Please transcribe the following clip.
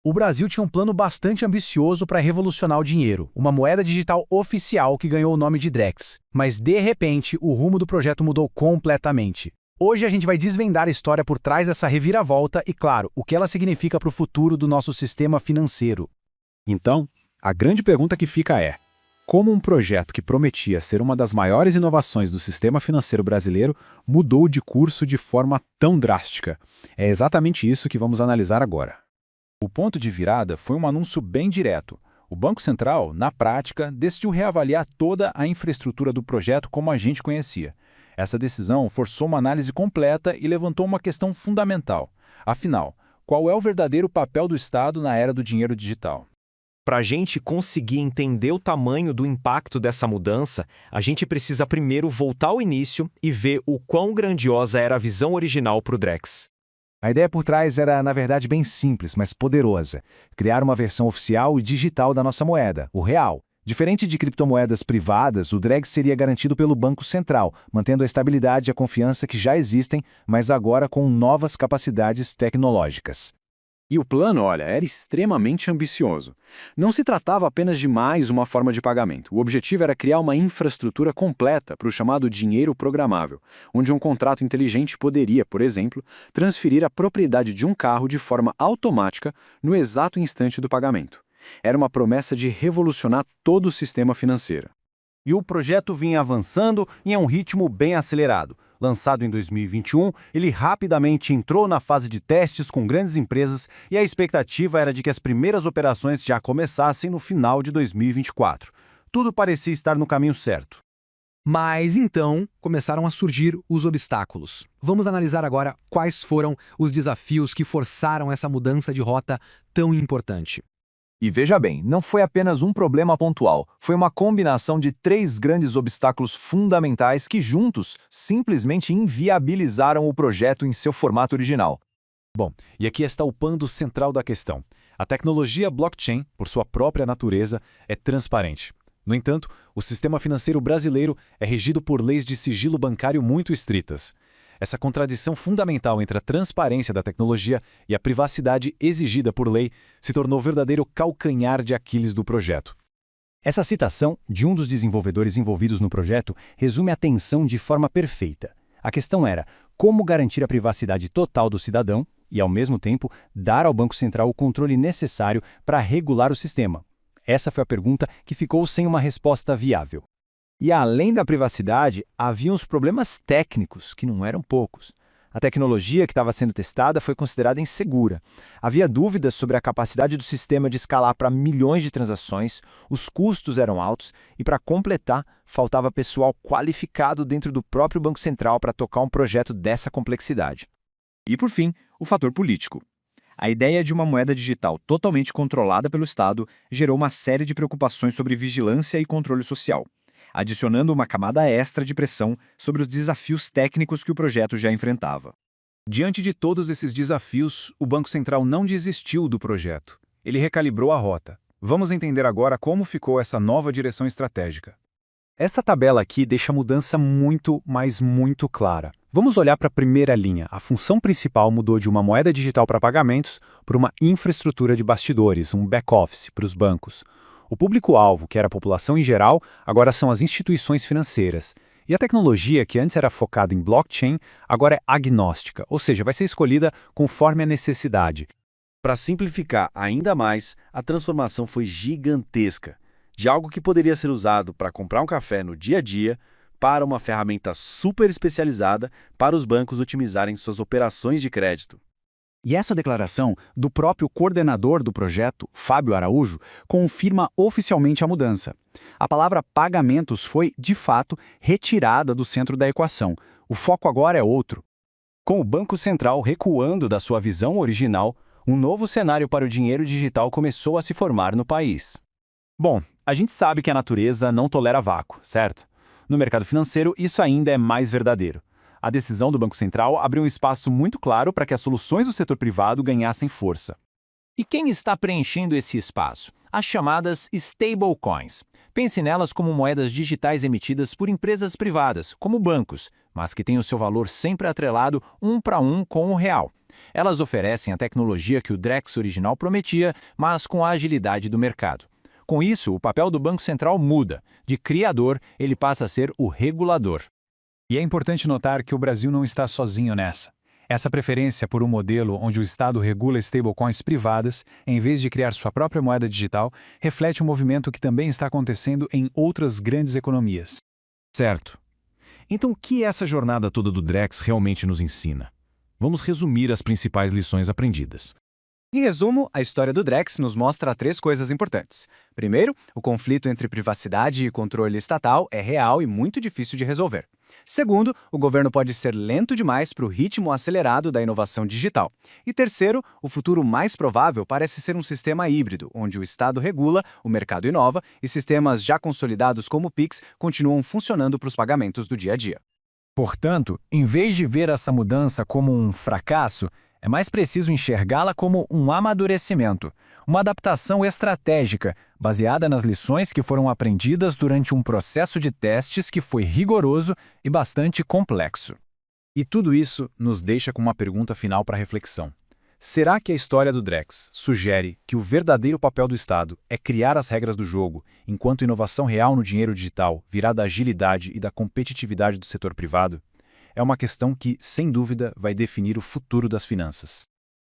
O Brasil tinha um plano bastante ambicioso para revolucionar o dinheiro, uma moeda digital oficial que ganhou o nome de Drex. Mas, de repente, o rumo do projeto mudou completamente. Hoje a gente vai desvendar a história por trás dessa reviravolta e, claro, o que ela significa para o futuro do nosso sistema financeiro. Então, a grande pergunta que fica é: como um projeto que prometia ser uma das maiores inovações do sistema financeiro brasileiro mudou de curso de forma tão drástica? É exatamente isso que vamos analisar agora. O ponto de virada foi um anúncio bem direto. O Banco Central, na prática, decidiu reavaliar toda a infraestrutura do projeto como a gente conhecia. Essa decisão forçou uma análise completa e levantou uma questão fundamental. Afinal, qual é o verdadeiro papel do Estado na era do dinheiro digital? Para a gente conseguir entender o tamanho do impacto dessa mudança, a gente precisa primeiro voltar ao início e ver o quão grandiosa era a visão original para o Drex. A ideia por trás era, na verdade, bem simples, mas poderosa. Criar uma versão oficial e digital da nossa moeda, o real. Diferente de criptomoedas privadas, o Drex seria garantido pelo Banco Central, mantendo a estabilidade e a confiança que já existem, mas agora com novas capacidades tecnológicas. E o plano, olha, era extremamente ambicioso. Não se tratava apenas de mais uma forma de pagamento. O objetivo era criar uma infraestrutura completa para o chamado dinheiro programável, onde um contrato inteligente poderia, por exemplo, transferir a propriedade de um carro de forma automática no exato instante do pagamento. Era uma promessa de revolucionar todo o sistema financeiro. E o projeto vinha avançando em um ritmo bem acelerado. Lançado em 2021, ele rapidamente entrou na fase de testes com grandes empresas e a expectativa era de que as primeiras operações já começassem no final de 2024. Tudo parecia estar no caminho certo. Mas então começaram a surgir os obstáculos. Vamos analisar agora quais foram os desafios que forçaram essa mudança de rota tão importante. E veja bem, não foi apenas um problema pontual, foi uma combinação de 3 grandes obstáculos fundamentais que juntos simplesmente inviabilizaram o projeto em seu formato original. Bom, e aqui está o pano central da questão. A tecnologia blockchain, por sua própria natureza, é transparente. No entanto, o sistema financeiro brasileiro é regido por leis de sigilo bancário muito estritas. Essa contradição fundamental entre a transparência da tecnologia e a privacidade exigida por lei se tornou o verdadeiro calcanhar de Aquiles do projeto. Essa citação de um dos desenvolvedores envolvidos no projeto resume a tensão de forma perfeita. A questão era como garantir a privacidade total do cidadão e, ao mesmo tempo, dar ao Banco Central o controle necessário para regular o sistema. Essa foi a pergunta que ficou sem uma resposta viável. E além da privacidade, havia uns problemas técnicos, que não eram poucos. A tecnologia que estava sendo testada foi considerada insegura. Havia dúvidas sobre a capacidade do sistema de escalar para milhões de transações, os custos eram altos e, para completar, faltava pessoal qualificado dentro do próprio Banco Central para tocar um projeto dessa complexidade. E, por fim, o fator político. A ideia de uma moeda digital totalmente controlada pelo Estado gerou uma série de preocupações sobre vigilância e controle social, adicionando uma camada extra de pressão sobre os desafios técnicos que o projeto já enfrentava. Diante de todos esses desafios, o Banco Central não desistiu do projeto. Ele recalibrou a rota. Vamos entender agora como ficou essa nova direção estratégica. Essa tabela aqui deixa a mudança muito, mas muito clara. Vamos olhar para a primeira linha. A função principal mudou de uma moeda digital para pagamentos para uma infraestrutura de bastidores, um back-office para os bancos. O público-alvo, que era a população em geral, agora são as instituições financeiras. E a tecnologia, que antes era focada em blockchain, agora é agnóstica, ou seja, vai ser escolhida conforme a necessidade. Para simplificar ainda mais, a transformação foi gigantesca. De algo que poderia ser usado para comprar um café no dia a dia, para uma ferramenta super especializada para os bancos otimizarem suas operações de crédito. E essa declaração do próprio coordenador do projeto, Fábio Araújo, confirma oficialmente a mudança. A palavra pagamentos foi, de fato, retirada do centro da equação. O foco agora é outro. Com o Banco Central recuando da sua visão original, um novo cenário para o dinheiro digital começou a se formar no país. Bom, a gente sabe que a natureza não tolera vácuo, certo? No mercado financeiro, isso ainda é mais verdadeiro. A decisão do Banco Central abriu um espaço muito claro para que as soluções do setor privado ganhassem força. E quem está preenchendo esse espaço? As chamadas stablecoins. Pense nelas como moedas digitais emitidas por empresas privadas, como bancos, mas que têm o seu valor sempre atrelado um para um com o real. Elas oferecem a tecnologia que o Drex original prometia, mas com a agilidade do mercado. Com isso, o papel do Banco Central muda. De criador, ele passa a ser o regulador. E é importante notar que o Brasil não está sozinho nessa. Essa preferência por um modelo onde o Estado regula stablecoins privadas, em vez de criar sua própria moeda digital, reflete um movimento que também está acontecendo em outras grandes economias. Certo. Então, o que essa jornada toda do Drex realmente nos ensina? Vamos resumir as principais lições aprendidas. Em resumo, a história do Drex nos mostra 3 coisas importantes. Primeiro, o conflito entre privacidade e controle estatal é real e muito difícil de resolver. Segundo, o governo pode ser lento demais para o ritmo acelerado da inovação digital. E terceiro, o futuro mais provável parece ser um sistema híbrido, onde o Estado regula, o mercado inova e sistemas já consolidados como o Pix continuam funcionando para os pagamentos do dia a dia. Portanto, em vez de ver essa mudança como um fracasso, é mais preciso enxergá-la como um amadurecimento, uma adaptação estratégica, baseada nas lições que foram aprendidas durante um processo de testes que foi rigoroso e bastante complexo. E tudo isso nos deixa com uma pergunta final para reflexão. Será que a história do Drex sugere que o verdadeiro papel do Estado é criar as regras do jogo, enquanto inovação real no dinheiro digital virá da agilidade e da competitividade do setor privado? É uma questão que, sem dúvida, vai definir o futuro das finanças.